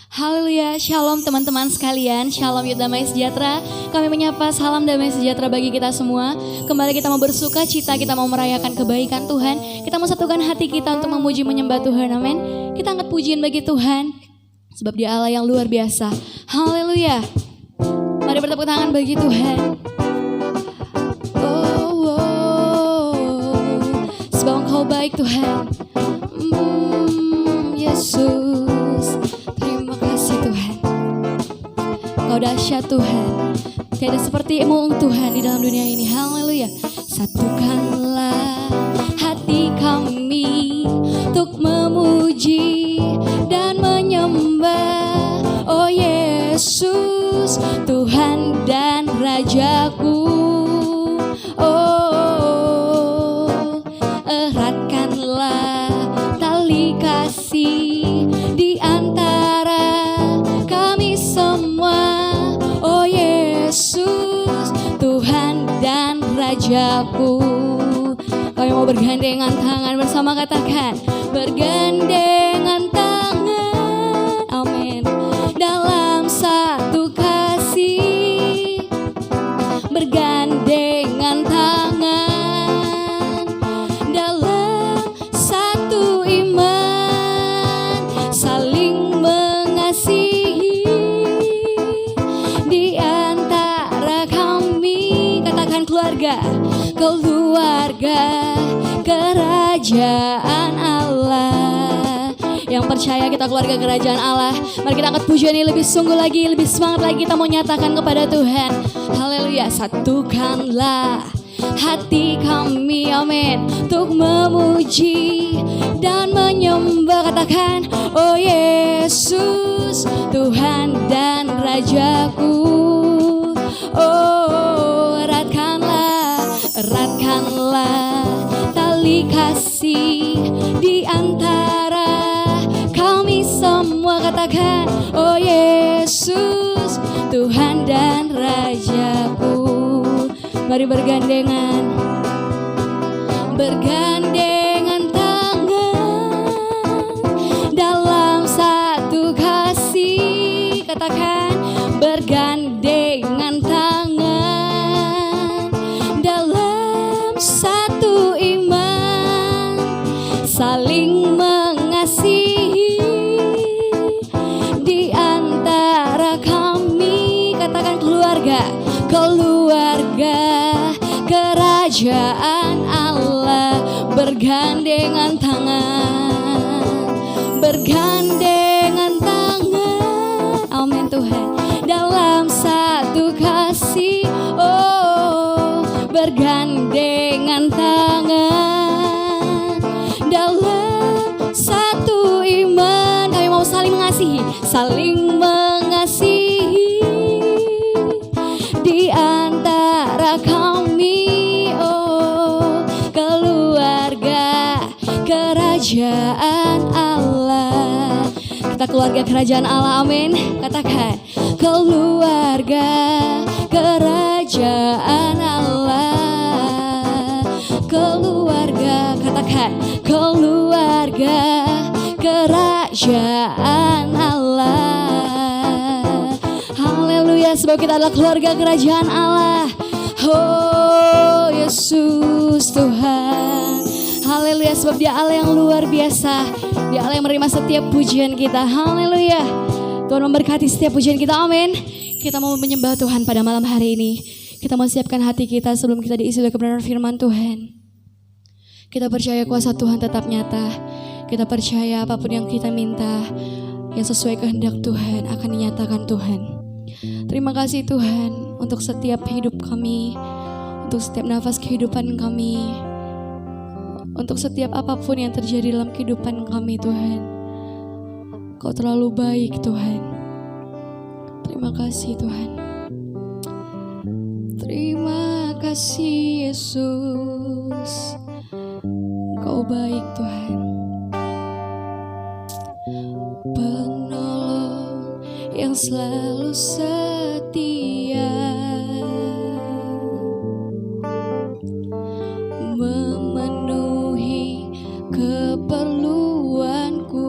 Haleluya, shalom teman-teman sekalian, shalom yud damai sejahtera. Kami menyapa salam damai sejahtera bagi kita semua. Kembali kita mau bersuka cita, kita mau merayakan kebaikan Tuhan. Kita mau satukan hati kita untuk memuji menyembah Tuhan, amin. Kita angkat pujian bagi Tuhan, sebab Dia Allah yang luar biasa. Haleluya. Mari bertepuk tangan bagi Tuhan. Sebab Engkau baik Tuhan, Yesus. Terima kasih Tuhan, Kau dahsyat Tuhan. Tiada seperti-Mu Tuhan di dalam dunia ini. Haleluya. Satukanlah hati kami untuk memuji dan menyembah, oh Yesus, Tuhan dan Rajaku. Oh, eratkanlah tali kasih di antara kami semua, oh Yesus, Tuhan dan Rajaku. Kami mau bergandengan tangan bersama, katakan bergandengan tangan, amin, dalam satu kasih. Bergandengan tangan dalam satu iman, saling mengasihi di antara kami. Katakan keluarga kerajaan Allah. Yang percaya kita keluarga kerajaan Allah, mari kita angkat pujian ini lebih sungguh lagi, lebih semangat lagi. Kita mau nyatakan kepada Tuhan, haleluya. Satukanlah hati kami, amin, untuk memuji dan menyembah. Katakan, oh Yesus, Tuhan dan Rajaku. Oh, eratkanlah tali kasih di antara kami semua. Katakan, oh Yesus, Tuhan dan Rajaku. Mari bergandengan tangan dalam satu kasih. Katakan, bergandengan tangan dalam satu iman, saling mengasihi di antara kami. Katakan keluarga kerajaan Allah. Bergandengan tangan, amin Tuhan, dalam satu kasih. Oh, bergandengan tangan dalam satu iman. Kami mau saling mengasihi di antara kami. Oh, keluarga kerajaan Allah. Kita keluarga kerajaan Allah, amin. Katakan, keluarga kerajaan Allah. Keluarga, katakan, keluarga kerajaan Allah. Haleluya, sebab kita adalah keluarga kerajaan Allah. Oh Yesus Tuhan, haleluya, sebab Dia Allah yang luar biasa. Dia Allah yang menerima setiap pujian kita. Haleluya. Tuhan memberkati setiap pujian kita, amin. Kita mau menyembah Tuhan pada malam hari ini. Kita mau siapkan hati kita sebelum kita diisi oleh kebenaran firman Tuhan. Kita percaya kuasa Tuhan tetap nyata. Kita percaya apapun yang kita minta, yang sesuai kehendak Tuhan akan dinyatakan Tuhan. Terima kasih Tuhan untuk setiap hidup kami, untuk setiap nafas kehidupan kami, untuk setiap apapun yang terjadi dalam kehidupan kami Tuhan. Kau terlalu baik Tuhan. Terima kasih Tuhan. Terima kasih Yesus. Kau baik Tuhan. Penolong yang selalu setia, memenuhi keperluanku.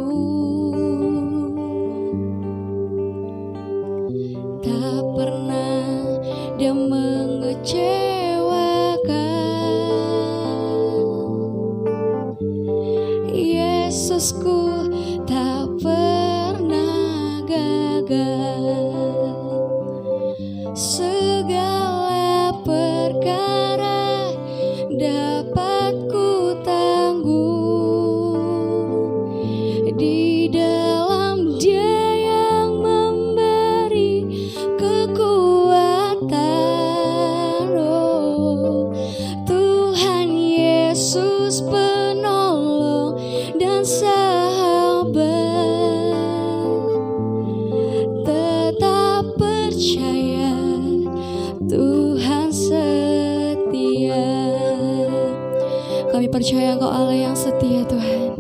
percaya Engkau Allah yang setia Tuhan.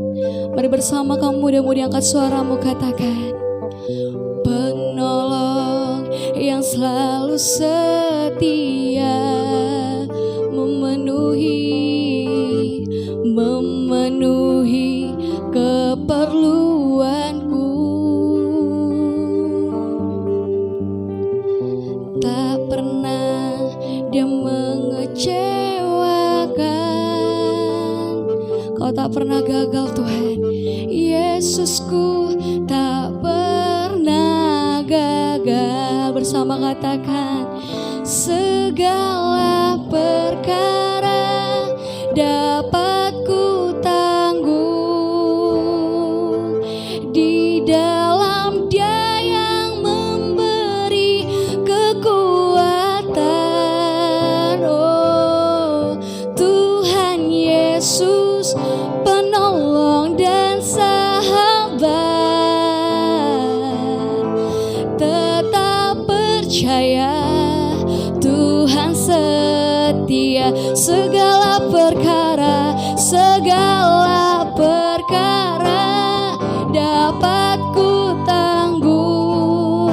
Mari bersama kamu mudah-mudi angkat suaramu katakan, penolong yang selalu setia, memenuhi keperluanku. Tak pernah Dia mengecewakan. Kau tak pernah gagal Tuhan. Yesusku tak pernah gagal. Bersama katakan, segala perkara dapat ku tanggung di dalam Dia yang memberi kekuatan. Oh Tuhan Yesus, penolong dan sahabat, tetap percaya Tuhan setia. Segala perkara dapat ku tanggung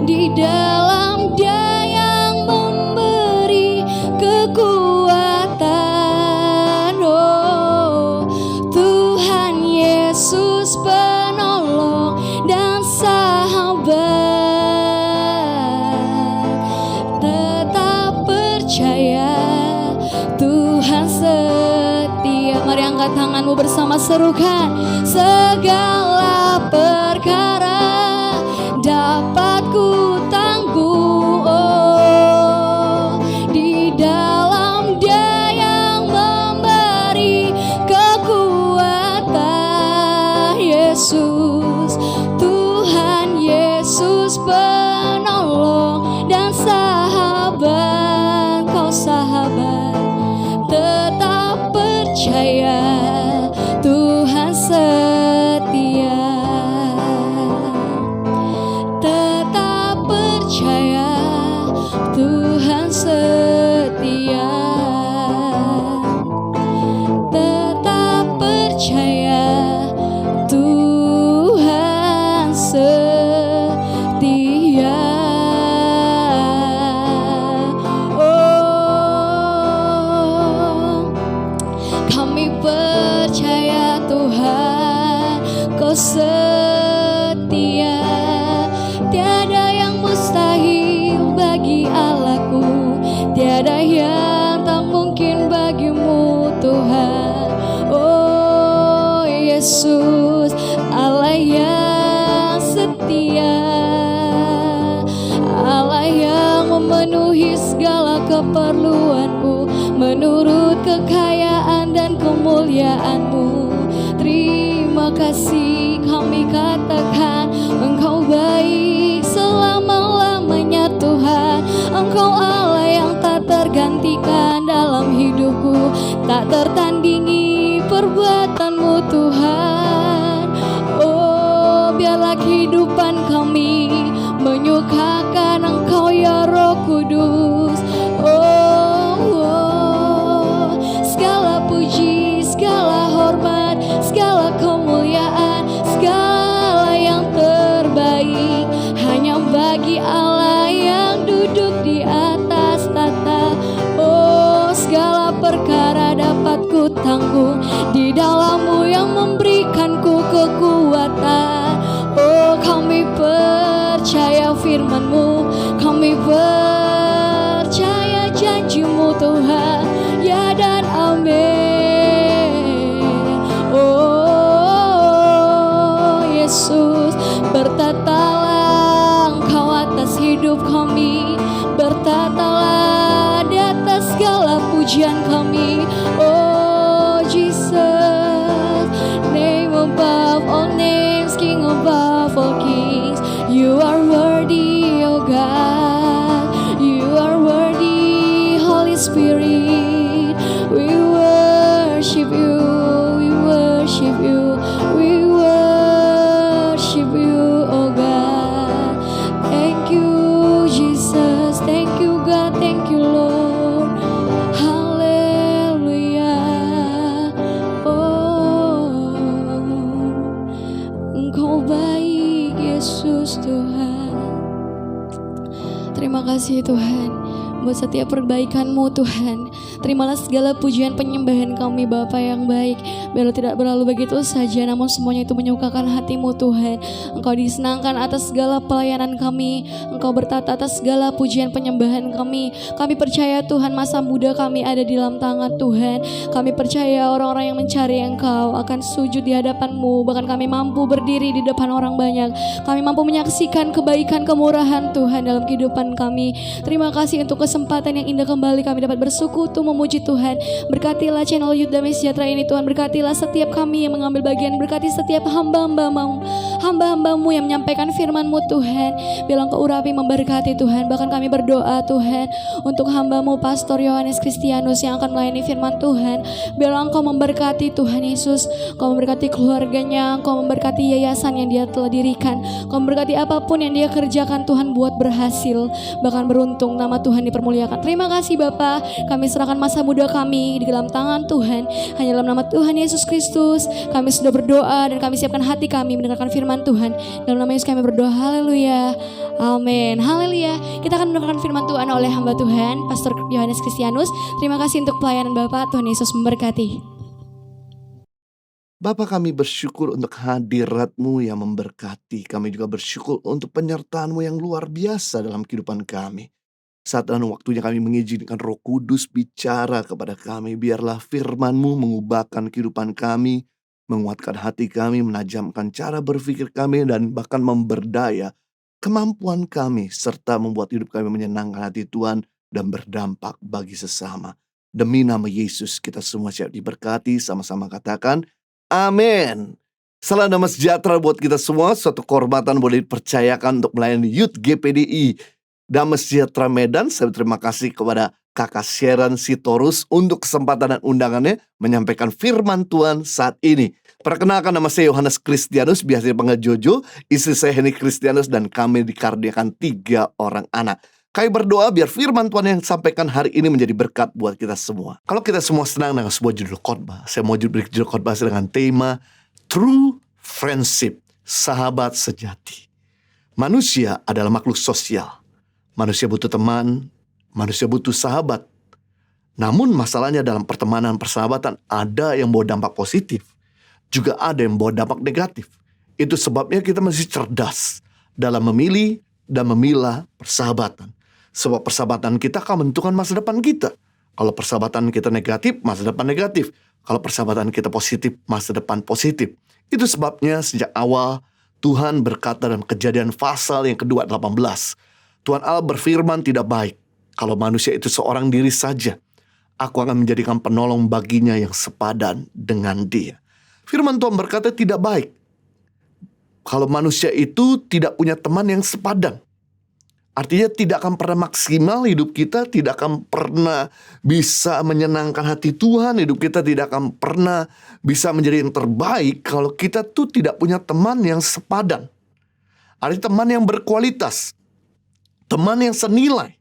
di dalam Dia yang memberi kekuatan. Oh Tuhan Yesus, penolong dan sahabat, tetap percaya Tuhan setia. Mari angkat tanganmu bersama, serukan, segala perkara dapat ku tanggung. Oh di dalam Dia yang memberi kekuatan. Yesus, Tuhan Yesus, penolong dan sahabat. Kau sahabat, tetap percaya Tuhan setia, tetap percaya Tuhan setia, tetap percaya Tuhan setia. Oh, kami percaya Tuhan, Kau setia. Tiada yang mustahil bagi Allahku, tiada yang tak mungkin bagimu Tuhan. Oh Yesus, Allah yang setia, Allah yang memenuhi segala keperluanku menurut kekayaan dan kemuliaan-Mu. Terima kasih kami katakan, Engkau baik selama-lamanya Tuhan. Engkau Allah yang tak tergantikan dalam hidupku, tak tertandingi perbuatan-Mu Tuhan. Oh biarlah kehidupan kami menyukakan Engkau ya Roh Kudus. Segala puji, segala hormat, segala kemuliaan, segala yang terbaik hanya bagi Allah yang duduk di atas tata. Oh segala perkara dapat ku tanggung di dalam-Mu yang memberikanku kekuatan. Oh kami percaya firman-Mu, kami percaya janji-Mu Tuhan, ya dan amin. Oh Yesus, bertatalah Engkau atas hidup kami, bertatalah di atas segala pujian kami. Oh Jesus, name above all names, King above all kings. You are worthy, oh God, you are worthy, Holy Spirit. We worship you, we worship you, we worship you, oh God. Thank you Jesus, thank you God, thank you Lord. Hallelujah. Yesus Tuhan. Terima kasih Tuhan buat setiap perbaikan-Mu Tuhan. Terimalah segala pujian penyembahan kami Bapa yang baik. Biarlah tidak berlalu begitu saja, namun semuanya itu menyukakan hati-Mu Tuhan. Engkau disenangkan atas segala pelayanan kami. Engkau bertata atas segala pujian penyembahan kami. Kami percaya Tuhan masa muda kami ada di dalam tangan Tuhan. Kami percaya orang-orang yang mencari Engkau akan sujud di hadapan-Mu. Bahkan kami mampu berdiri di depan orang banyak. Kami mampu menyaksikan kebaikan kemurahan Tuhan dalam kehidupan kami. Terima kasih untuk kesempatan yang indah kembali kami dapat bersekutu memuji Tuhan. Berkatilah channel Youth Damai Sejahtera ini Tuhan. Berkatilah setiap kami yang mengambil bagian. Berkati setiap hamba-Mu yang menyampaikan firman-Mu Tuhan. Bilang Engkau urapi memberkati Tuhan. Bahkan kami berdoa Tuhan untuk hamba-Mu Pastor Yohanes Kristianus yang akan melayani firman Tuhan. Biarlah Engkau memberkati Tuhan Yesus. Engkau memberkati keluarganya. Engkau memberkati yayasan yang dia telah dirikan. Engkau memberkati apapun yang dia kerjakan Tuhan buat berhasil. Bahkan beruntung nama Tuhan dipermuliakan. Terima kasih Bapa. Kami serahkan masa muda kami di dalam tangan Tuhan. Hanya dalam nama Tuhan Yesus Kristus kami sudah berdoa dan kami siapkan hati kami mendengarkan firman Tuhan. Dalam nama Yesus kami berdoa. Haleluya. Amin. Haleluya. Kita akan mendengarkan firman Tuhan oleh hamba Tuhan Pastor Yohanes Kristianus. Terima kasih untuk pelayanan Bapak. Tuhan Yesus memberkati. Bapa, kami bersyukur untuk hadirat-Mu yang memberkati. Kami juga bersyukur untuk penyertaan-Mu yang luar biasa dalam kehidupan kami. Saat dan waktunya kami mengizinkan Roh Kudus bicara kepada kami. Biarlah firman-Mu mengubahkan kehidupan kami, menguatkan hati kami, menajamkan cara berpikir kami, dan bahkan memberdaya kemampuan kami, serta membuat hidup kami menyenangkan hati Tuhan dan berdampak bagi sesama. Demi nama Yesus kita semua siap diberkati. Sama-sama katakan amin. Salam damai sejahtera buat kita semua. Suatu kehormatan boleh dipercayakan untuk melayani Youth GPDI Damai Sejahtera Medan. Saya berterima kasih kepada Kakak Sharon Sitorus untuk kesempatan dan undangannya menyampaikan firman Tuhan saat ini. Perkenalkan, nama saya Yohanes Kristianus, biasa dipanggil Jojo. Istri saya Heni Kristianus, dan kami dikaruniakan 3 orang anak. Kami berdoa biar firman Tuhan yang disampaikan hari ini menjadi berkat buat kita semua. Kalau kita semua senang dengan sebuah judul khotbah, saya mau beri judul khotbah dengan tema True Friendship, sahabat sejati. Manusia adalah makhluk sosial. Manusia butuh teman, manusia butuh sahabat. Namun masalahnya dalam pertemanan persahabatan ada yang bawa dampak positif, juga ada yang bawa dampak negatif. Itu sebabnya kita mesti cerdas dalam memilih dan memilah persahabatan. Sebab persahabatan kita akan menentukan masa depan kita. Kalau persahabatan kita negatif, masa depan negatif. Kalau persahabatan kita positif, masa depan positif. Itu sebabnya sejak awal Tuhan berkata dalam Kejadian pasal yang kedua 18. Tuhan Allah berfirman, tidak baik kalau manusia itu seorang diri saja. Aku akan menjadikan penolong baginya yang sepadan dengan dia. Firman Tuhan berkata tidak baik kalau manusia itu tidak punya teman yang sepadan. Artinya tidak akan pernah maksimal hidup kita, tidak akan pernah bisa menyenangkan hati Tuhan. Hidup kita tidak akan pernah bisa menjadi yang terbaik kalau kita tuh tidak punya teman yang sepadan. Artinya teman yang berkualitas, teman yang senilai.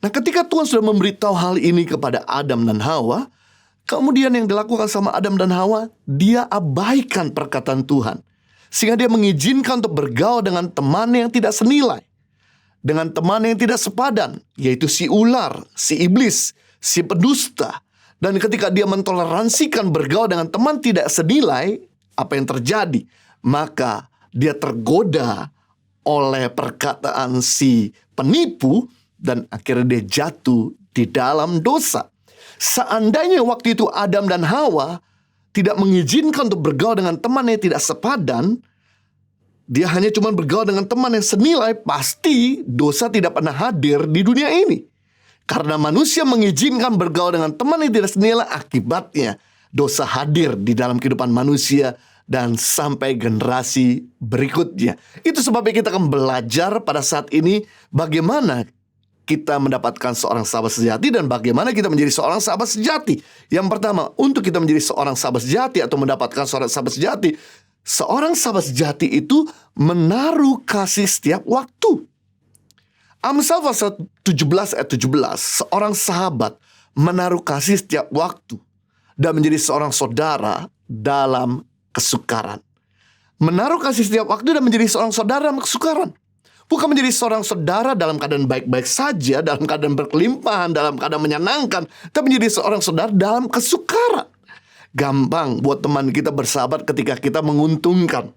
Nah, ketika Tuhan sudah memberitahu hal ini kepada Adam dan Hawa, kemudian yang dilakukan sama Adam dan Hawa, dia abaikan perkataan Tuhan. Sehingga dia mengizinkan untuk bergaul dengan teman yang tidak senilai, dengan teman yang tidak sepadan, yaitu si ular, si iblis, si pendusta. Dan ketika dia mentoleransikan bergaul dengan teman tidak senilai, apa yang terjadi? Maka dia tergoda oleh perkataan si penipu, dan akhirnya dia jatuh di dalam dosa. Seandainya waktu itu Adam dan Hawa tidak mengizinkan untuk bergaul dengan teman yang tidak sepadan, dia hanya cuma bergaul dengan teman yang senilai, pasti dosa tidak pernah hadir di dunia ini. Karena manusia mengizinkan bergaul dengan teman yang tidak senilai, akibatnya dosa hadir di dalam kehidupan manusia dan sampai generasi berikutnya. Itu sebabnya kita akan belajar pada saat ini bagaimana kita mendapatkan seorang sahabat sejati dan bagaimana kita menjadi seorang sahabat sejati. Yang pertama, untuk kita menjadi seorang sahabat sejati atau mendapatkan seorang sahabat sejati itu menaruh kasih setiap waktu. Amsal pasal 17 ayat 17, seorang sahabat menaruh kasih setiap waktu dan menjadi seorang saudara dalam kesukaran. Menaruh kasih setiap waktu dan menjadi seorang saudara dalam kesukaran. Bukan menjadi seorang saudara dalam keadaan baik-baik saja, dalam keadaan berkelimpahan, dalam keadaan menyenangkan, tapi menjadi seorang saudara dalam kesukaran. Gampang buat teman kita bersahabat ketika kita menguntungkan,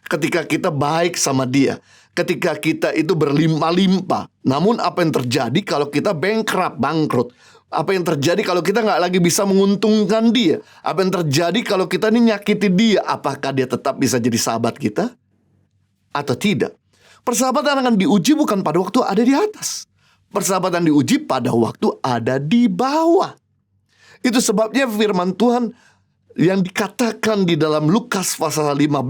ketika kita baik sama dia, ketika kita itu berlimpah-limpah. Namun apa yang terjadi kalau kita bangkrut? Apa yang terjadi kalau kita nggak lagi bisa menguntungkan dia? Apa yang terjadi kalau kita ini nyakiti dia? Apakah dia tetap bisa jadi sahabat kita? Atau tidak? Persahabatan akan diuji bukan pada waktu ada di atas. Persahabatan diuji pada waktu ada di bawah. Itu sebabnya firman Tuhan yang dikatakan di dalam Lukas pasal 15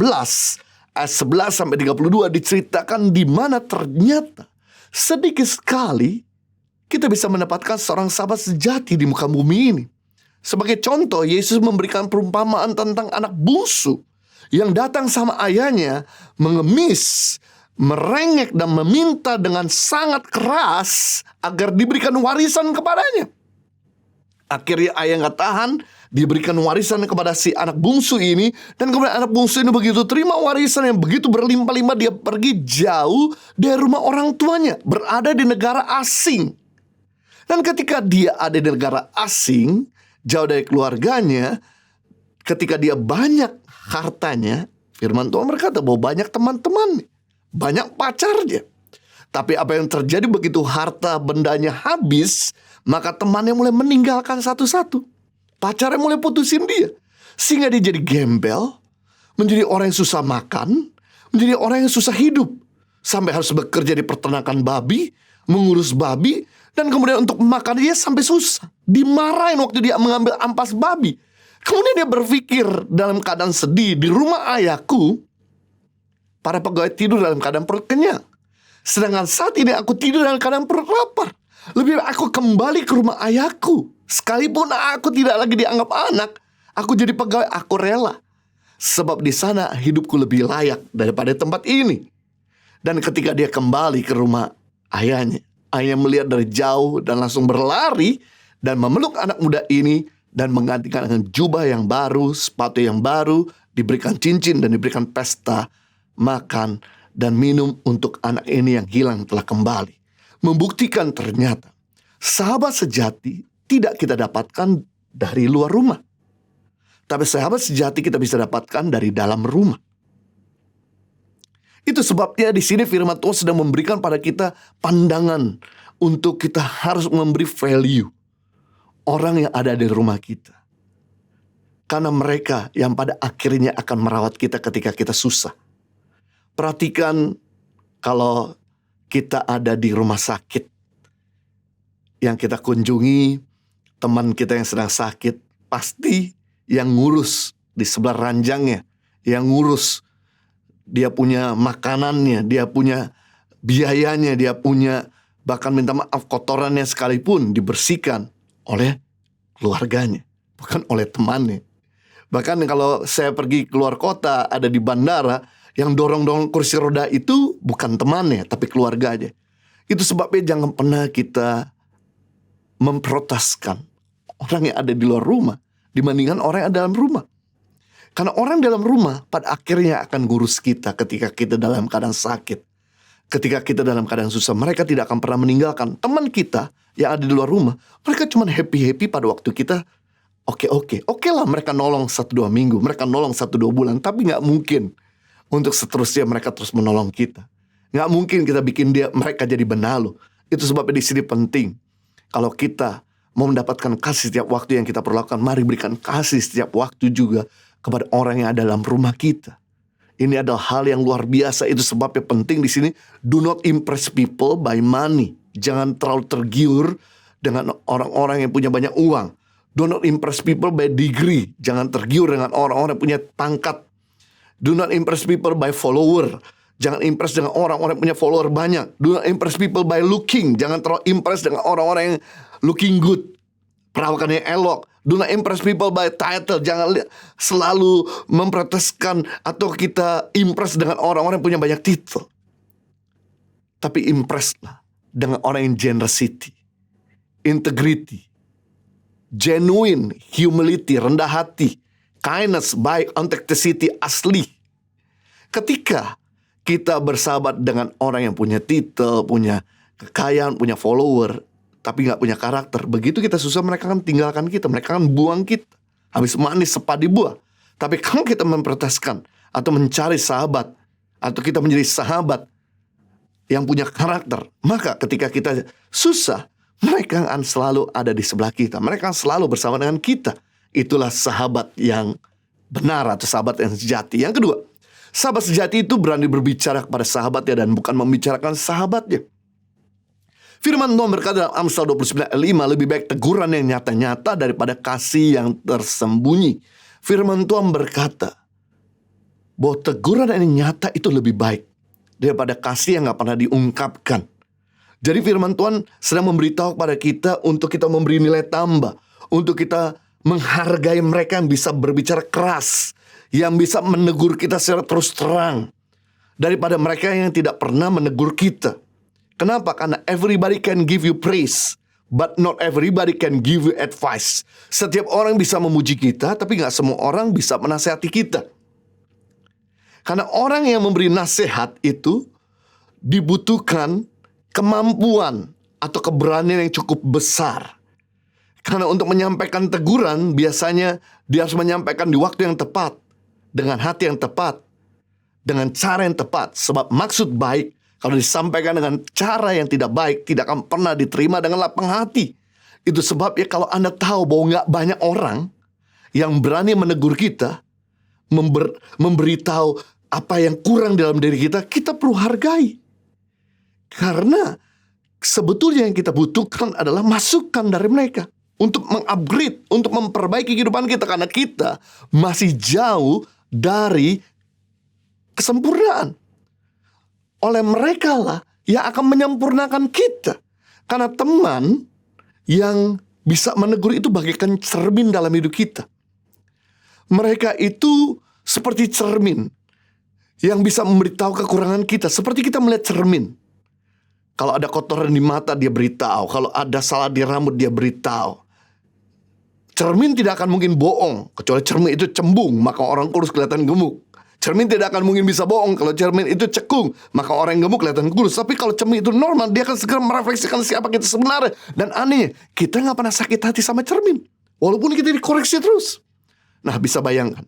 ayat 11 sampai 32 diceritakan di mana ternyata sedikit sekali kita bisa mendapatkan seorang sahabat sejati di muka bumi ini. Sebagai contoh, Yesus memberikan perumpamaan tentang anak bungsu yang datang sama ayahnya, mengemis, merengek dan meminta dengan sangat keras agar diberikan warisan kepadanya. Akhirnya ayah gak tahan, diberikan warisan kepada si anak bungsu ini. Dan kemudian anak bungsu ini begitu terima warisan yang begitu berlimpah-limpah, dia pergi jauh dari rumah orang tuanya, berada di negara asing. Dan ketika dia ada di negara asing, jauh dari keluarganya, ketika dia banyak hartanya, firman Tuhan berkata bahwa banyak teman-teman, banyak pacarnya. Tapi apa yang terjadi begitu harta bendanya habis, maka temannya mulai meninggalkan satu-satu. Pacarnya mulai putusin dia. Sehingga dia jadi gembel, menjadi orang yang susah makan, menjadi orang yang susah hidup. Sampai harus bekerja di peternakan babi, mengurus babi, dan kemudian untuk makan dia sampai susah. Dimarahin waktu dia mengambil ampas babi. Kemudian dia berpikir dalam keadaan sedih, di rumah ayahku, para pegawai tidur dalam keadaan perut kenyang. Sedangkan saat ini aku tidur dalam keadaan perut lapar. Lebih baik aku kembali ke rumah ayahku. Sekalipun aku tidak lagi dianggap anak, aku jadi pegawai, aku rela. Sebab di sana hidupku lebih layak daripada tempat ini. Dan ketika dia kembali ke rumah ayahnya, ayah melihat dari jauh dan langsung berlari dan memeluk anak muda ini dan menggantikan dengan jubah yang baru, sepatu yang baru, diberikan cincin dan diberikan pesta makan dan minum untuk anak ini yang hilang telah kembali. Membuktikan ternyata sahabat sejati tidak kita dapatkan dari luar rumah, tapi sahabat sejati kita bisa dapatkan dari dalam rumah. Itu sebabnya di sini firman Tuhan sedang memberikan pada kita pandangan untuk kita harus memberi value orang yang ada di rumah kita. Karena mereka yang pada akhirnya akan merawat kita ketika kita susah. Perhatikan kalau kita ada di rumah sakit yang kita kunjungi, teman kita yang sedang sakit, pasti yang ngurus di sebelah ranjangnya, yang ngurus, dia punya makanannya, dia punya biayanya, dia punya bahkan minta maaf kotorannya sekalipun dibersihkan oleh keluarganya, bukan oleh temannya. Bahkan kalau saya pergi keluar kota, ada di bandara, yang dorong-dorong kursi roda itu bukan temannya, tapi keluarganya. Itu sebabnya jangan pernah kita memprotaskan orang yang ada di luar rumah dibandingkan orang yang ada dalam rumah. Karena orang dalam rumah pada akhirnya akan ngurus kita ketika kita dalam keadaan sakit. Ketika kita dalam keadaan susah, mereka tidak akan pernah meninggalkan. Teman kita yang ada di luar rumah, mereka cuma happy-happy pada waktu kita oke lah mereka nolong 1-2 minggu, mereka nolong 1-2 bulan. Tapi gak mungkin untuk seterusnya mereka terus menolong kita. Gak mungkin kita bikin mereka jadi benalu. Itu sebabnya di sini penting. Kalau kita mau mendapatkan kasih setiap waktu yang kita perlukan, mari berikan kasih setiap waktu juga kepada orang yang ada dalam rumah kita. Ini adalah hal yang luar biasa. Itu sebabnya penting di sini. Do not impress people by money. Jangan terlalu tergiur dengan orang-orang yang punya banyak uang. Do not impress people by degree. Jangan tergiur dengan orang-orang yang punya pangkat. Do not impress people by follower. Jangan impress dengan orang-orang yang punya follower banyak. Do not impress people by looking. Jangan terlalu impress dengan orang-orang yang looking good, perawakannya elok. Do not impress people by title. Jangan selalu memproteskan atau kita impress dengan orang-orang yang punya banyak titel. Tapi impresslah dengan orang yang generosity, integrity, genuine, humility, rendah hati, kindness, baik, authenticity, asli. Ketika kita bersahabat dengan orang yang punya titel, punya kekayaan, punya follower, tapi nggak punya karakter, begitu kita susah mereka akan tinggalkan kita, mereka akan buang kita. Habis manis sepat dibuah. Tapi kalau kita memprioritaskan atau mencari sahabat, atau kita menjadi sahabat yang punya karakter, maka ketika kita susah, mereka akan selalu ada di sebelah kita. Mereka akan selalu bersama dengan kita. Itulah sahabat yang benar atau sahabat yang sejati. Yang kedua, sahabat sejati itu berani berbicara kepada sahabatnya dan bukan membicarakan sahabatnya. Firman Tuhan berkata dalam Amsal 29 ayat 5, lebih baik teguran yang nyata-nyata daripada kasih yang tersembunyi. Firman Tuhan berkata bahwa teguran yang nyata itu lebih baik daripada kasih yang gak pernah diungkapkan. Jadi firman Tuhan sedang memberitahu kepada kita untuk kita memberi nilai tambah, untuk kita menghargai mereka yang bisa berbicara keras, yang bisa menegur kita secara terus terang, daripada mereka yang tidak pernah menegur kita. Kenapa? Karena everybody can give you praise, but not everybody can give you advice. Setiap orang bisa memuji kita, tapi gak semua orang bisa menasihati kita. Karena orang yang memberi nasihat itu dibutuhkan kemampuan atau keberanian yang cukup besar. Karena untuk menyampaikan teguran, biasanya dia harus menyampaikan di waktu yang tepat, dengan hati yang tepat, dengan cara yang tepat. Sebab maksud baik, kalau disampaikan dengan cara yang tidak baik, tidak akan pernah diterima dengan lapang hati. Itu sebabnya kalau Anda tahu bahwa gak banyak orang yang berani menegur kita, memberitahu apa yang kurang dalam diri kita, kita perlu hargai. Karena sebetulnya yang kita butuhkan adalah masukan dari mereka untuk mengupgrade, untuk memperbaiki kehidupan kita. Karena kita masih jauh dari kesempurnaan. Oleh mereka lah yang akan menyempurnakan kita. Karena teman yang bisa menegur itu bagaikan cermin dalam hidup kita. Mereka itu seperti cermin yang bisa memberitahu kekurangan kita. Seperti kita melihat cermin. Kalau ada kotoran di mata, dia beritahu. Kalau ada salah di rambut, dia beritahu. Cermin tidak akan mungkin bohong. Kecuali cermin itu cembung, maka orang kurus kelihatan gemuk. Cermin tidak akan mungkin bisa bohong. Kalau cermin itu cekung, maka orang yang gemuk kelihatan kurus. Tapi kalau cermin itu normal, dia akan segera merefleksikan siapa kita sebenarnya. Dan anehnya, kita gak pernah sakit hati sama cermin. Walaupun kita dikoreksi terus. Nah, bisa bayangkan.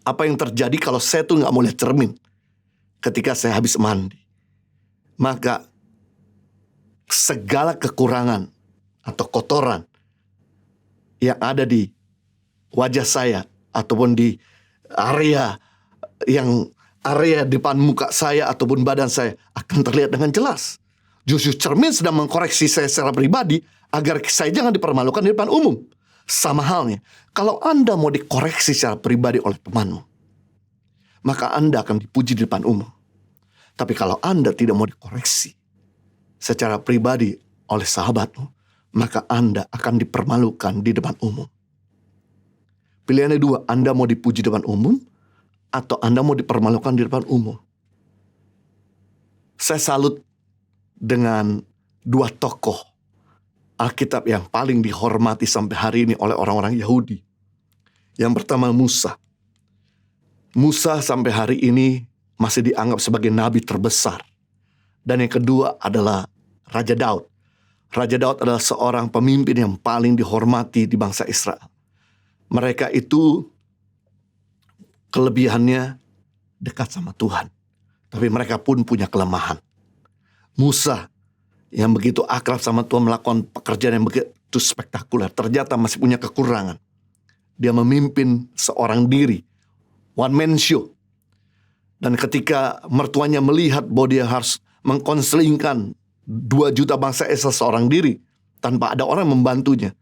Apa yang terjadi kalau saya tuh gak mau lihat cermin ketika saya habis mandi. Maka segala kekurangan atau kotoran yang ada di wajah saya ataupun di area depan muka saya ataupun badan saya akan terlihat dengan jelas. Justru cermin sedang mengkoreksi saya secara pribadi agar saya jangan dipermalukan di depan umum. Sama halnya, kalau Anda mau dikoreksi secara pribadi oleh temanmu, maka Anda akan dipuji di depan umum. Tapi kalau Anda tidak mau dikoreksi secara pribadi oleh sahabatmu, maka Anda akan dipermalukan di depan umum. Pilihannya dua, Anda mau dipuji di depan umum, atau Anda mau dipermalukan di depan umum. Saya salut dengan dua tokoh Alkitab yang paling dihormati sampai hari ini oleh orang-orang Yahudi. Yang pertama Musa. Musa sampai hari ini masih dianggap sebagai nabi terbesar. Dan yang kedua adalah Raja Daud. Raja Daud adalah seorang pemimpin yang paling dihormati di bangsa Israel. Mereka itu kelebihannya dekat sama Tuhan. Tapi mereka pun punya kelemahan. Musa yang begitu akrab sama Tuhan melakukan pekerjaan yang begitu spektakuler, ternyata masih punya kekurangan. Dia memimpin seorang diri, one man show. Dan ketika mertuanya melihat bahwa dia harus mengkonselingkan 2 juta bangsa Israel seorang diri tanpa ada orang membantunya,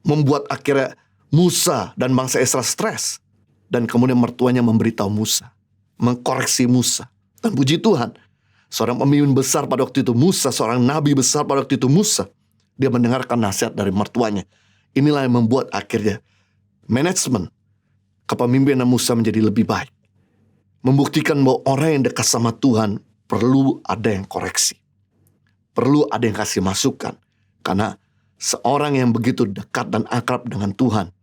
membuat akhirnya Musa dan bangsa Israel stres. Dan kemudian mertuanya memberitahu Musa, mengkoreksi Musa. Dan puji Tuhan, seorang pemimpin besar pada waktu itu Musa, seorang nabi besar pada waktu itu Musa, dia mendengarkan nasihat dari mertuanya. Inilah yang membuat akhirnya manajemen kepemimpinan Musa menjadi lebih baik. Membuktikan bahwa orang yang dekat sama Tuhan perlu ada yang koreksi. Perlu ada yang kasih masukan. Karena seorang yang begitu dekat dan akrab dengan Tuhan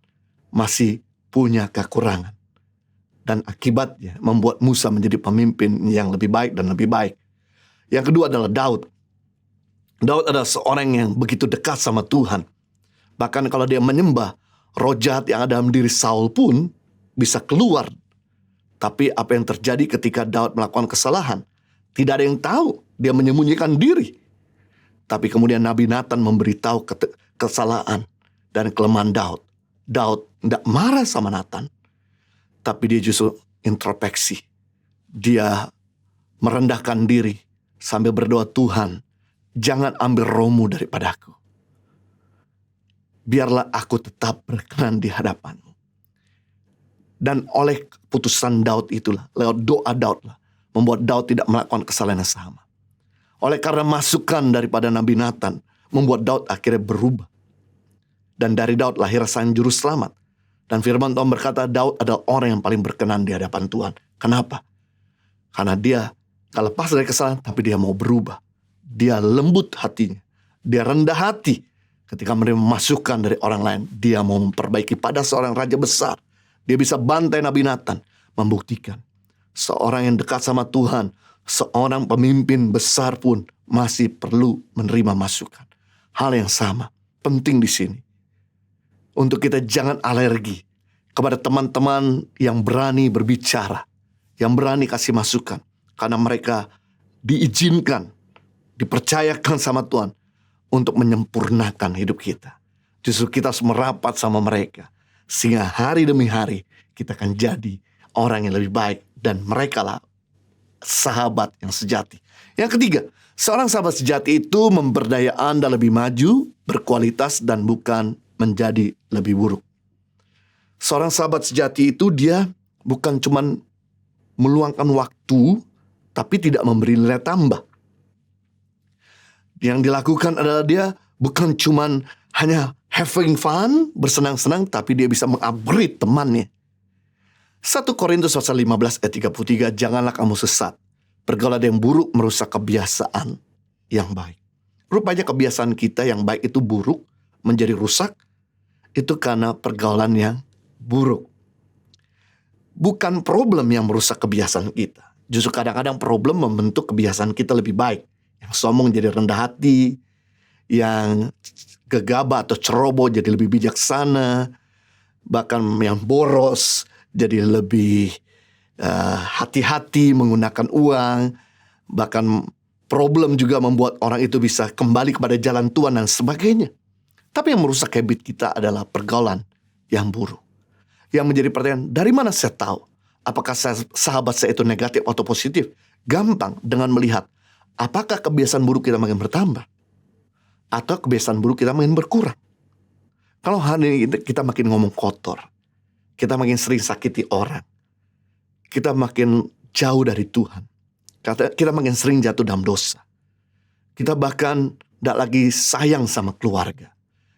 masih punya kekurangan. dan akibatnya membuat Musa menjadi pemimpin yang lebih baik dan lebih baik. Yang kedua adalah Daud. Daud adalah seorang yang begitu dekat sama Tuhan. Bahkan kalau dia menyembah, roh jahat yang ada dalam diri Saul pun bisa keluar. Tapi apa yang terjadi ketika Daud melakukan kesalahan? Tidak ada yang tahu. Dia menyembunyikan diri. Tapi kemudian Nabi Nathan memberitahu kesalahan dan kelemahan Daud. Daud tidak marah sama Nathan. Tapi dia justru introspeksi. Dia merendahkan diri sambil berdoa, Tuhan, jangan ambil rohmu daripadaku. Biarlah aku tetap berkenan di hadapanmu. Dan oleh keputusan Daud itulah, lewat doa Daud lah, membuat Daud tidak melakukan kesalahan yang sama. Oleh karena masukan daripada Nabi Nathan, membuat Daud akhirnya berubah. Dan dari Daud lahir sang juru selamat. Dan firman Tuhan berkata, Daud adalah orang yang paling berkenan di hadapan Tuhan. Kenapa? Karena dia gak lepas dari kesalahan, tapi dia mau berubah. Dia lembut hatinya. Dia rendah hati ketika menerima masukan dari orang lain. Dia mau memperbaiki. Pada seorang raja besar, dia bisa bantai Nabi Nathan, membuktikan seorang yang dekat sama Tuhan, seorang pemimpin besar pun masih perlu menerima masukan. Hal yang sama penting di sini. Untuk kita jangan alergi kepada teman-teman yang berani berbicara, yang berani kasih masukan. Karena mereka diizinkan, dipercayakan sama Tuhan untuk menyempurnakan hidup kita. Justru kita harus merapat sama mereka. Sehingga hari demi hari kita akan jadi orang yang lebih baik. Dan mereka lah sahabat yang sejati. Yang ketiga, seorang sahabat sejati itu memberdaya Anda lebih maju, berkualitas, dan bukan menjadi lebih buruk. Seorang sahabat sejati itu dia bukan cuman meluangkan waktu, tapi tidak memberi nilai tambah. Yang dilakukan adalah dia bukan cuman hanya having fun, bersenang-senang, tapi dia bisa mengupgrade temannya. 1 Korintus pasal 15 ayat 33, janganlah kamu sesat. Pergaulan yang buruk merusak kebiasaan yang baik. Rupanya kebiasaan kita yang baik itu buruk, menjadi rusak, itu karena pergaulan yang buruk. Bukan problem yang merusak kebiasaan kita. Justru kadang-kadang problem membentuk kebiasaan kita lebih baik. Yang sombong jadi rendah hati, yang gegabah atau ceroboh jadi lebih bijaksana, bahkan yang boros jadi lebih hati-hati menggunakan uang. Bahkan problem juga membuat orang itu bisa kembali kepada jalan Tuhan dan sebagainya. Tapi yang merusak habit kita adalah pergaulan yang buruk. Yang menjadi pertanyaan, dari mana saya tahu apakah sahabat saya itu negatif atau positif? Gampang dengan melihat apakah kebiasaan buruk kita makin bertambah atau kebiasaan buruk kita makin berkurang. Kalau hari ini kita makin ngomong kotor, kita makin sering sakiti orang, kita makin jauh dari Tuhan, kita makin sering jatuh dalam dosa, kita bahkan tidak lagi sayang sama keluarga,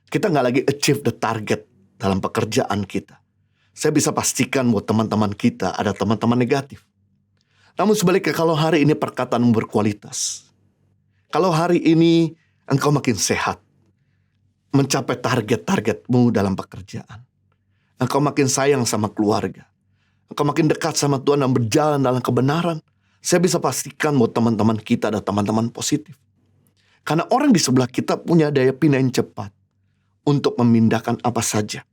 kita nggak lagi achieve the target dalam pekerjaan kita. Saya bisa pastikan buat teman-teman kita ada teman-teman negatif. Namun sebaliknya, kalau hari ini perkataanmu berkualitas, kalau hari ini engkau makin sehat, mencapai target-targetmu dalam pekerjaan, engkau makin sayang sama keluarga, engkau makin dekat sama Tuhan dan berjalan dalam kebenaran, saya bisa pastikan buat teman-teman kita ada teman-teman positif. Karena orang di sebelah kita punya daya pindah yang cepat untuk memindahkan apa saja.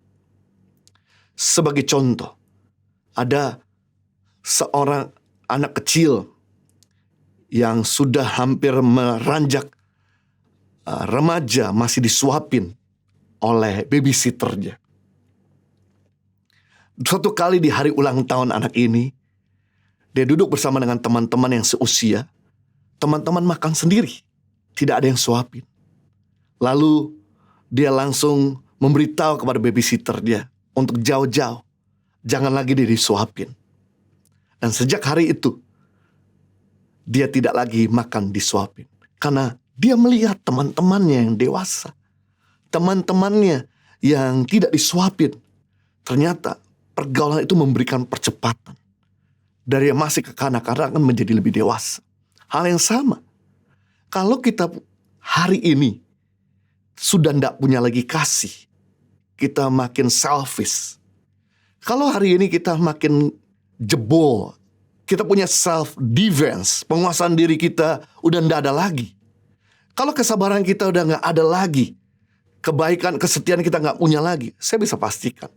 Sebagai contoh, ada seorang anak kecil yang sudah hampir meranjak remaja masih disuapin oleh babysitternya. Suatu kali di hari ulang tahun anak ini, dia duduk bersama dengan teman-teman yang seusia. Teman-teman makan sendiri, tidak ada yang suapin. Lalu dia langsung memberitahu kepada babysitternya untuk jauh-jauh, jangan lagi dia disuapin. Dan sejak hari itu, dia tidak lagi makan disuapin. Karena dia melihat teman-temannya yang dewasa, teman-temannya yang tidak disuapin. Ternyata pergaulan itu memberikan percepatan. Dari yang masih kekanak-kanakan menjadi lebih dewasa. Hal yang sama. Kalau kita hari ini sudah tidak punya lagi kasih, kita makin selfish. Kalau hari ini kita makin jebol. Kita punya self defense, penguasaan diri kita udah nggak ada lagi. Kalau kesabaran kita udah nggak ada lagi, kebaikan, kesetiaan kita nggak punya lagi, saya bisa pastikan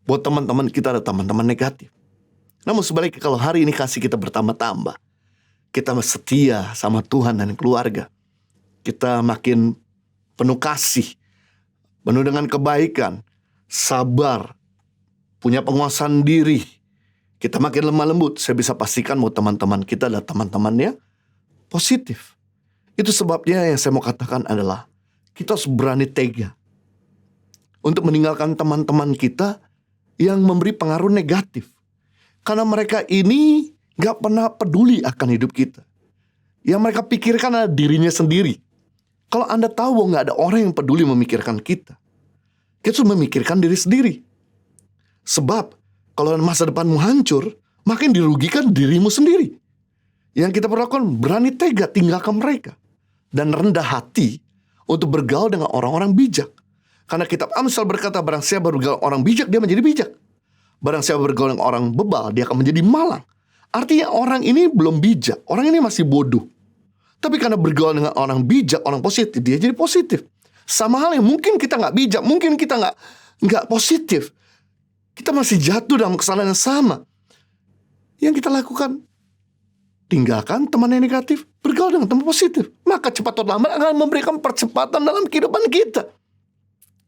buat teman-teman kita ada teman-teman negatif. Namun sebaliknya kalau hari ini kasih kita bertambah-tambah, kita setia sama Tuhan dan keluarga, kita makin penuh kasih, penuh dengan kebaikan, sabar, punya penguasaan diri, kita makin lemah lembut, saya bisa pastikan bahwa teman-teman kita adalah teman-temannya positif. Itu sebabnya yang saya mau katakan adalah kita harus berani tega untuk meninggalkan teman-teman kita yang memberi pengaruh negatif. Karena mereka ini gak pernah peduli akan hidup kita. Yang mereka pikirkan adalah dirinya sendiri. Kalau Anda tahu bahwa gak ada orang yang peduli memikirkan kita, kita harus memikirkan diri sendiri. Sebab kalau masa depanmu hancur, makin dirugikan dirimu sendiri. Yang kita perlu lakukan, berani tega tinggalkan mereka. Dan rendah hati untuk bergaul dengan orang-orang bijak. Karena kitab Amsal berkata, barang siapa bergaul dengan orang bijak, dia menjadi bijak. Barang siapa bergaul dengan orang bebal, dia akan menjadi malang. Artinya orang ini belum bijak, orang ini masih bodoh. Tapi karena bergaul dengan orang bijak, orang positif, dia jadi positif. Sama halnya mungkin kita gak bijak, mungkin kita gak positif. Kita masih jatuh dalam kesalahan yang sama. Yang kita lakukan, tinggalkan teman yang negatif, bergaul dengan teman positif. Maka cepat atau lambat akan memberikan percepatan dalam kehidupan kita.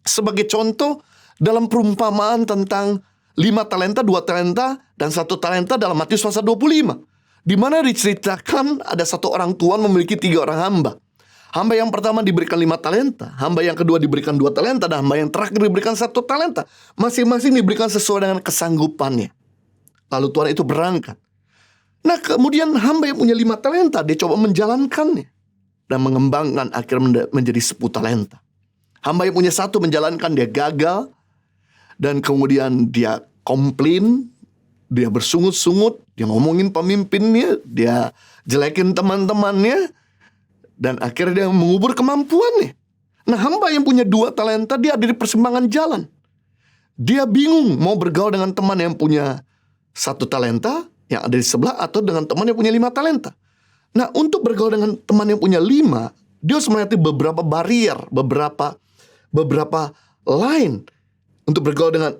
Sebagai contoh, dalam perumpamaan tentang 5 talenta, 2 talenta, dan 1 talenta dalam Matius pasal 25. Di mana diceritakan ada satu orang tuan memiliki 3 orang hamba. Hamba yang pertama diberikan 5 talenta, hamba yang kedua diberikan 2 talenta, dan hamba yang terakhir diberikan 1 talenta. Masing-masing diberikan sesuai dengan kesanggupannya. Lalu tuan itu berangkat. Nah kemudian hamba yang punya 5 talenta, dia coba menjalankannya dan mengembangkan, akhirnya menjadi 10 talenta. Hamba yang punya 1 menjalankan, dia gagal. Dan kemudian dia komplain, dia bersungut-sungut, dia ngomongin pemimpinnya, dia jelekin teman-temannya, dan akhirnya dia mengubur kemampuannya. Nah hamba yang punya 2 talenta, dia ada di persimpangan jalan. Dia bingung mau bergaul dengan teman yang punya 1 talenta yang ada di sebelah, atau dengan teman yang punya 5 talenta. Nah untuk bergaul dengan teman yang punya 5, dia harus melewati beberapa barrier, beberapa line. Untuk bergaul dengan,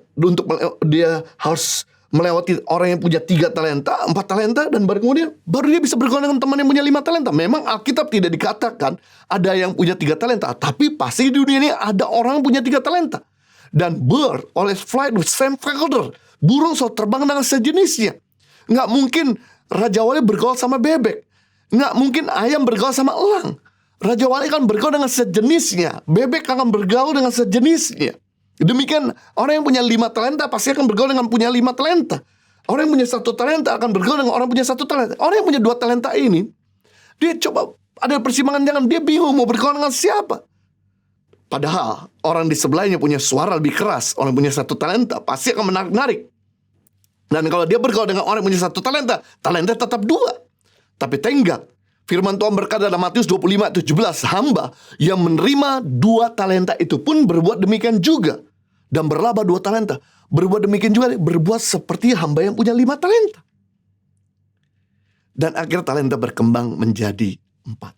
dia harus melewati orang yang punya 3 talenta, 4 talenta, dan baru dia bisa bergaul dengan teman yang punya 5 talenta. Memang Alkitab tidak dikatakan ada yang punya 3 talenta, tapi pasti di dunia ini ada orang yang punya 3 talenta. Dan bird always fly with same feather. Burung selalu terbang dengan sejenisnya. Nggak mungkin Raja Wali bergaul sama bebek. Nggak mungkin ayam bergaul sama elang. Raja Wali akan bergaul dengan sejenisnya. Bebek akan bergaul dengan sejenisnya. Demikian orang yang punya 5 talenta pasti akan bergaul dengan punya 5 talenta. Orang yang punya 1 talenta akan bergaul dengan orang yang punya 1 talenta. Orang yang punya 2 talenta ini, dia coba ada persimpangan jalan, dia bingung mau bergaul dengan siapa. Padahal orang di sebelahnya punya suara lebih keras. Orang yang punya 1 talenta pasti akan menarik-narik. Dan kalau dia bergaul dengan orang yang punya 1 talenta, talenta tetap 2. Tapi tenggat. Firman Tuhan berkata dalam Matius 25:17, hamba yang menerima 2 talenta itu pun berbuat demikian juga. Dan berlaba 2 talenta. Berbuat demikian juga, berbuat seperti hamba yang punya 5 talenta. Dan akhir talenta berkembang menjadi 4.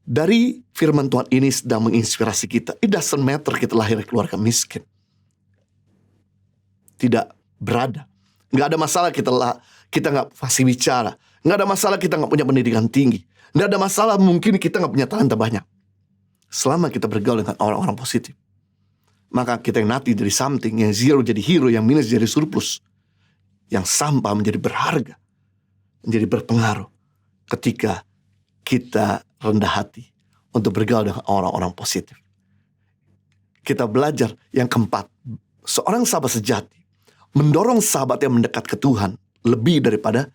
Dari firman Tuhan ini sedang menginspirasi kita. It doesn't matter kita lahir dari keluarga miskin. Tidak berada. Nggak ada masalah kita nggak fasih bicara. Nggak ada masalah kita nggak punya pendidikan tinggi. Nggak ada masalah mungkin kita nggak punya talenta banyak. Selama kita bergaul dengan orang-orang positif, maka kita yang nanti dari something, yang zero jadi hero, yang minus jadi surplus, yang sampah menjadi berharga, menjadi berpengaruh ketika kita rendah hati untuk bergaul dengan orang-orang positif. Kita belajar yang keempat, seorang sahabat sejati mendorong sahabat yang mendekat ke Tuhan lebih daripada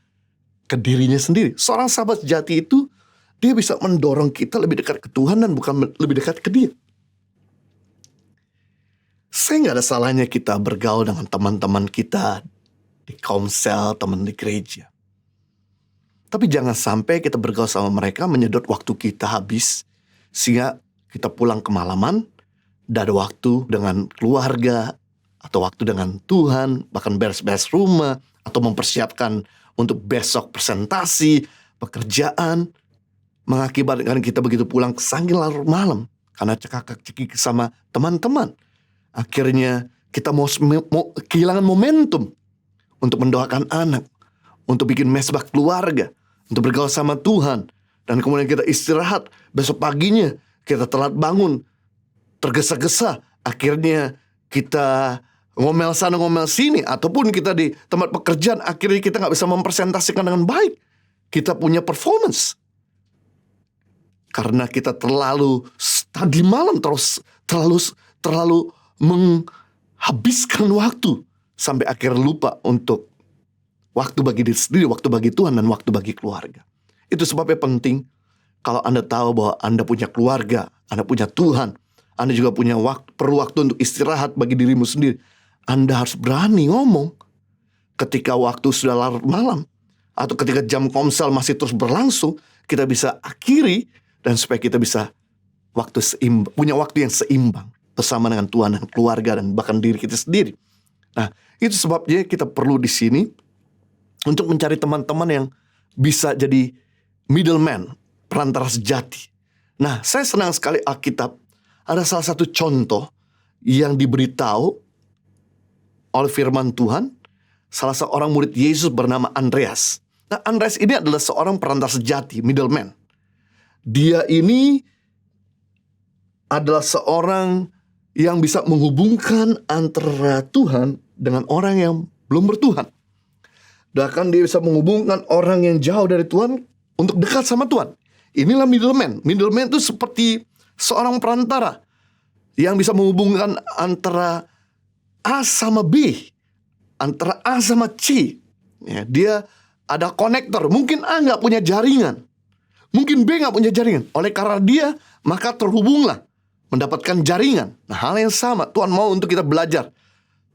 ke dirinya sendiri. Seorang sahabat sejati itu, dia bisa mendorong kita lebih dekat ke Tuhan dan bukan lebih dekat ke dia. Saya nggak ada salahnya kita bergaul dengan teman-teman kita di komsel, teman di gereja. Tapi jangan sampai kita bergaul sama mereka menyedot waktu kita habis, sehingga kita pulang kemalaman, tidak ada waktu dengan keluarga, atau waktu dengan Tuhan, bahkan beres-beres rumah, atau mempersiapkan untuk besok presentasi, pekerjaan, mengakibatkan kita begitu pulang saking larut malam karena cekak-cekik sama teman-teman. Akhirnya kita mau kehilangan momentum untuk mendoakan anak, untuk bikin mesbah keluarga, untuk bergaul sama Tuhan. Dan kemudian kita istirahat, besok paginya kita telat bangun, tergesa-gesa. Akhirnya kita ngomel sana ngomel sini, ataupun kita di tempat pekerjaan akhirnya kita nggak bisa mempresentasikan dengan baik. Kita punya performance karena kita terlalu tadi malam terlalu menghabiskan waktu sampai akhirnya lupa untuk waktu bagi diri sendiri, waktu bagi Tuhan, dan waktu bagi keluarga. Itu sebabnya penting kalau Anda tahu bahwa Anda punya keluarga, Anda punya Tuhan, Anda juga punya perlu waktu untuk istirahat bagi dirimu sendiri. Anda harus berani ngomong ketika waktu sudah larut malam, atau ketika jam komsel masih terus berlangsung, kita bisa akhiri, dan supaya kita bisa punya waktu yang seimbang bersama dengan Tuhan dan keluarga dan bahkan diri kita sendiri. Nah, itu sebabnya kita perlu di sini untuk mencari teman-teman yang bisa jadi middleman, perantara sejati. Nah, saya senang sekali Alkitab ada salah satu contoh yang diberitahu oleh firman Tuhan, salah seorang murid Yesus bernama Andreas. Nah, Andreas ini adalah seorang perantara sejati, middleman. Dia ini adalah seorang yang bisa menghubungkan antara Tuhan dengan orang yang belum bertuhan. Bahkan dia bisa menghubungkan orang yang jauh dari Tuhan untuk dekat sama Tuhan. Inilah middleman. Middleman itu seperti seorang perantara yang bisa menghubungkan antara A sama B, antara A sama C. Ya, dia ada konektor. Mungkin A nggak punya jaringan, mungkin B nggak punya jaringan. Oleh karena dia, maka terhubunglah, mendapatkan jaringan. Nah, hal yang sama Tuhan mau untuk kita belajar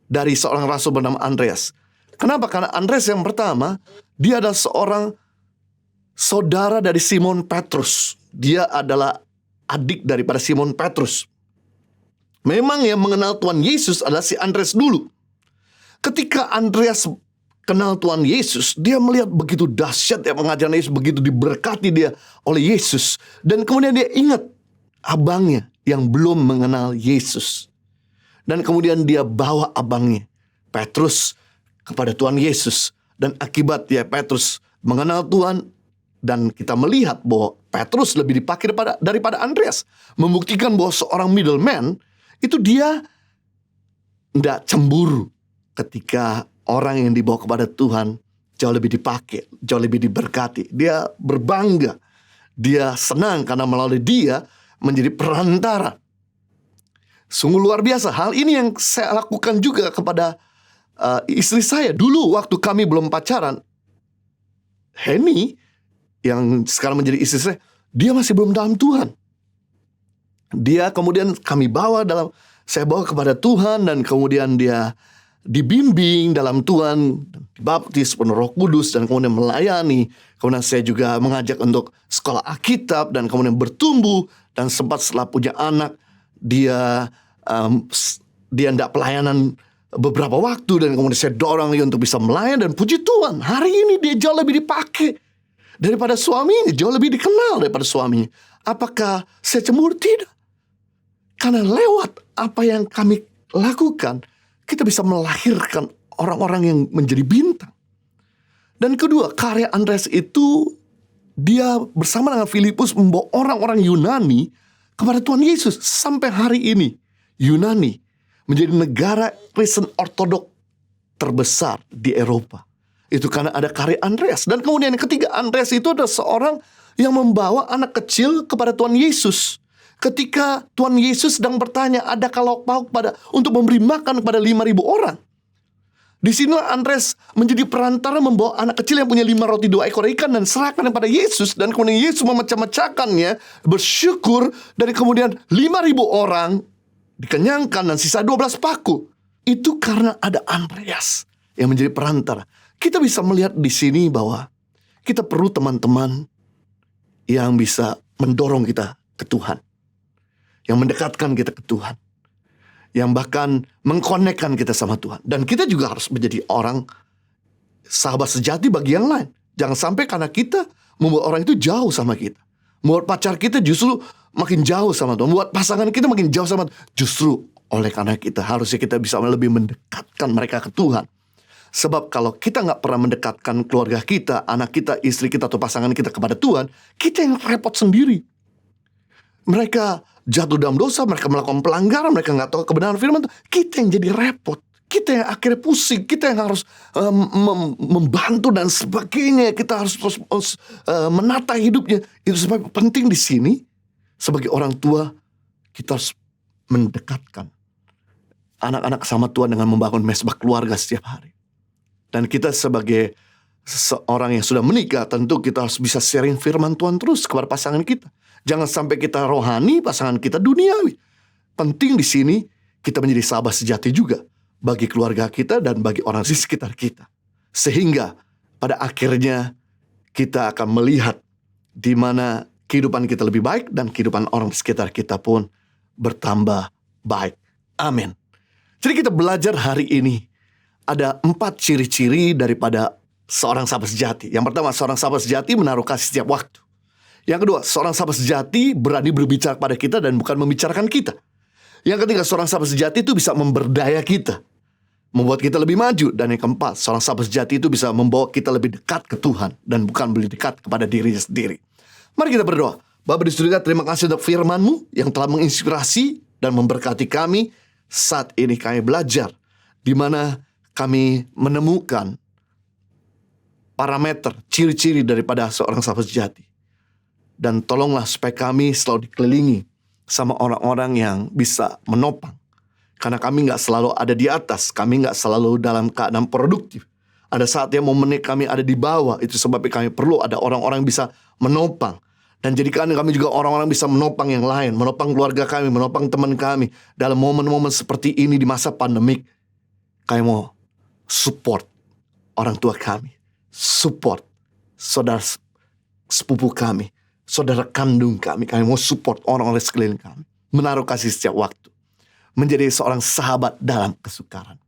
dari seorang rasul bernama Andreas. Kenapa? Karena Andreas yang pertama, dia adalah seorang saudara dari Simon Petrus. Dia adalah adik daripada Simon Petrus. Memang yang mengenal Tuhan Yesus adalah si Andreas dulu. Ketika Andreas kenal Tuhan Yesus, dia melihat begitu dahsyat ya pengajaran Yesus, begitu diberkati dia oleh Yesus. Dan kemudian dia ingat abangnya yang belum mengenal Yesus. Dan kemudian dia bawa abangnya, Petrus, kepada Tuhan Yesus. Dan akibat ya Petrus mengenal Tuhan, dan kita melihat bahwa Petrus lebih dipakai daripada Andreas. Membuktikan bahwa seorang middleman itu dia tidak cemburu ketika orang yang dibawa kepada Tuhan jauh lebih dipakai, jauh lebih diberkati. Dia berbangga, dia senang karena melalui dia menjadi perantara. Sungguh luar biasa. Hal ini yang saya lakukan juga kepada istri saya. Dulu waktu kami belum pacaran, Henny yang sekarang menjadi istri saya, dia masih belum dalam Tuhan. Dia kemudian saya bawa kepada Tuhan, dan kemudian dia dibimbing dalam Tuhan, dibaptis penuh Roh Kudus, dan kemudian melayani. Kemudian saya juga mengajak untuk sekolah Alkitab, dan kemudian bertumbuh, dan sempat setelah punya anak, dia tidak pelayanan beberapa waktu, dan kemudian saya dorong dia untuk bisa melayani, dan puji Tuhan, hari ini dia jauh lebih dipakai daripada suaminya, jauh lebih dikenal daripada suaminya. Apakah saya cemburu? Tidak. Karena lewat apa yang kami lakukan, kita bisa melahirkan orang-orang yang menjadi bintang. Dan kedua, karya Andreas itu, dia bersama dengan Filipus membawa orang-orang Yunani kepada Tuhan Yesus. Sampai hari ini, Yunani menjadi negara Kristen Ortodok terbesar di Eropa. Itu karena ada karya Andreas. Dan kemudian yang ketiga, Andreas itu adalah seorang yang membawa anak kecil kepada Tuhan Yesus. Ketika Tuhan Yesus sedang bertanya, adakah lauk pauk untuk memberi makan kepada 5.000 orang? Di sinilah Andreas menjadi perantara membawa anak kecil yang punya 5 roti 2 ekor ikan dan serahkan kepada Yesus. Dan kemudian Yesus memecah-mecahkannya, bersyukur, dan kemudian 5.000 orang dikenyangkan dan sisa 12 paku. Itu karena ada Andreas yang menjadi perantara. Kita bisa melihat di sini bahwa kita perlu teman-teman yang bisa mendorong kita ke Tuhan, yang mendekatkan kita ke Tuhan, yang bahkan mengkonekkan kita sama Tuhan. Dan kita juga harus menjadi orang sahabat sejati bagi yang lain. Jangan sampai karena kita membuat orang itu jauh sama kita. Membuat pacar kita justru makin jauh sama Tuhan. Membuat pasangan kita makin jauh sama Tuhan. Justru oleh karena kita harusnya kita bisa lebih mendekatkan mereka ke Tuhan. Sebab kalau kita gak pernah mendekatkan keluarga kita, anak kita, istri kita, atau pasangan kita kepada Tuhan, kita yang repot sendiri. Mereka jatuh dalam dosa, mereka melakukan pelanggaran, mereka gak tahu kebenaran firman Tuhan. Kita yang jadi repot. Kita yang akhirnya pusing, kita yang harus membantu dan sebagainya. Kita harus menata hidupnya. Itu sebab penting di sini, sebagai orang tua, kita harus mendekatkan anak-anak sama Tuhan dengan membangun mesbah keluarga setiap hari. Dan kita sebagai seorang yang sudah menikah, tentu kita harus bisa sharing firman Tuhan terus kepada pasangan kita. Jangan sampai kita rohani, pasangan kita duniawi. Penting di sini, kita menjadi sahabat sejati juga bagi keluarga kita dan bagi orang di sekitar kita. Sehingga pada akhirnya kita akan melihat di mana kehidupan kita lebih baik dan kehidupan orang di sekitar kita pun bertambah baik. Amin. Jadi kita belajar hari ini ada 4 ciri-ciri daripada seorang sahabat sejati. Yang pertama, seorang sahabat sejati menaruh kasih setiap waktu. Yang kedua, seorang sahabat sejati berani berbicara kepada kita dan bukan membicarakan kita. Yang ketiga, seorang sahabat sejati itu bisa memberdaya kita, membuat kita lebih maju. Dan yang keempat, seorang sahabat sejati itu bisa membawa kita lebih dekat ke Tuhan dan bukan lebih dekat kepada dirinya sendiri. Mari kita berdoa. Bapa di surga, terima kasih untuk firman-Mu yang telah menginspirasi dan memberkati kami. Saat ini kami belajar di mana kami menemukan parameter, ciri-ciri daripada seorang sahabat sejati. Dan tolonglah supaya kami selalu dikelilingi sama orang-orang yang bisa menopang. Karena kami gak selalu ada di atas, kami gak selalu dalam keadaan produktif. Ada saatnya momennya kami ada di bawah, itu sebabnya kami perlu ada orang-orang yang bisa menopang. Dan jadikan kami juga orang-orang bisa menopang yang lain, menopang keluarga kami, menopang teman kami. Dalam momen-momen seperti ini di masa pandemik, kami mau support orang tua kami, support saudara sepupu kami, saudara kandung kami mau support orang-orang sekeliling kami, menaruh kasih setiap waktu, menjadi seorang sahabat dalam kesukaran.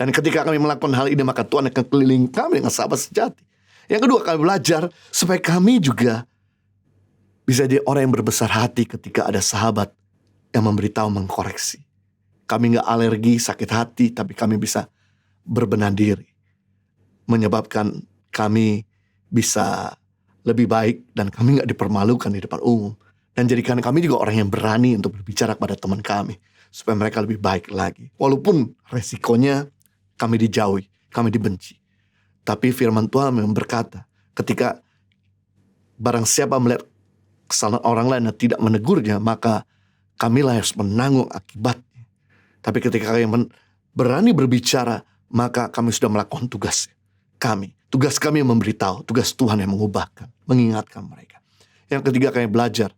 Dan ketika kami melakukan hal ini, maka Tuhan akan keliling kami dengan sahabat sejati. Yang kedua, kami belajar supaya kami juga bisa jadi orang yang berbesar hati ketika ada sahabat yang memberitahu, mengkoreksi. Kami gak alergi, sakit hati, tapi kami bisa berbenah diri, menyebabkan kami bisa lebih baik dan kami gak dipermalukan di depan umum. Dan jadikan kami juga orang yang berani untuk berbicara kepada teman kami, supaya mereka lebih baik lagi. Walaupun resikonya kami dijauhi, kami dibenci. Tapi firman Tuhan memang berkata, ketika barang siapa melihat kesalahan orang lain dan tidak menegurnya, maka kamilah harus menanggung akibatnya. Tapi ketika kami berani berbicara, maka kami sudah melakukan tugas kami. Tugas kami yang memberitahu, tugas Tuhan yang mengubahkan, mengingatkan mereka. Yang ketiga, kami belajar,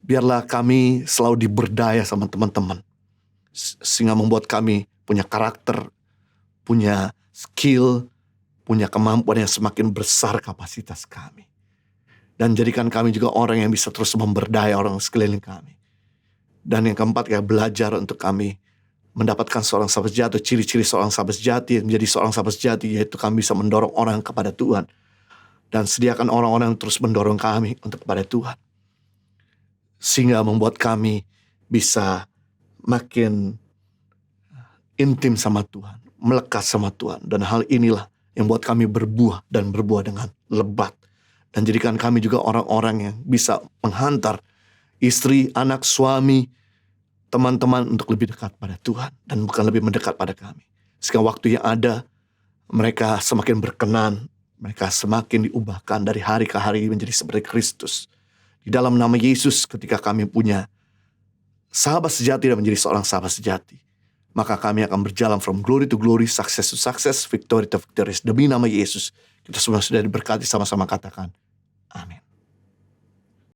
biarlah kami selalu diberdaya sama teman-teman, sehingga membuat kami punya karakter, punya skill, punya kemampuan yang semakin besar kapasitas kami. Dan jadikan kami juga orang yang bisa terus memberdaya orang sekeliling kami. Dan yang keempat, kami belajar untuk kami mendapatkan seorang sahabat sejati, ciri-ciri seorang sahabat sejati, menjadi seorang sahabat sejati, yaitu kami bisa mendorong orang kepada Tuhan. Dan sediakan orang-orang yang terus mendorong kami untuk kepada Tuhan. Sehingga membuat kami bisa makin intim sama Tuhan, melekat sama Tuhan. Dan hal inilah yang buat kami berbuah dan berbuah dengan lebat. Dan jadikan kami juga orang-orang yang bisa menghantar istri, anak, suami, teman-teman untuk lebih dekat pada Tuhan dan bukan lebih mendekat pada kami. Sehingga waktu yang ada, mereka semakin berkenan, mereka semakin diubahkan dari hari ke hari menjadi seperti Kristus. Di dalam nama Yesus, ketika kami punya sahabat sejati dan menjadi seorang sahabat sejati, maka kami akan berjalan from glory to glory, success to success, victory to victory. Demi nama Yesus, kita semua sudah diberkati, sama-sama katakan, amin.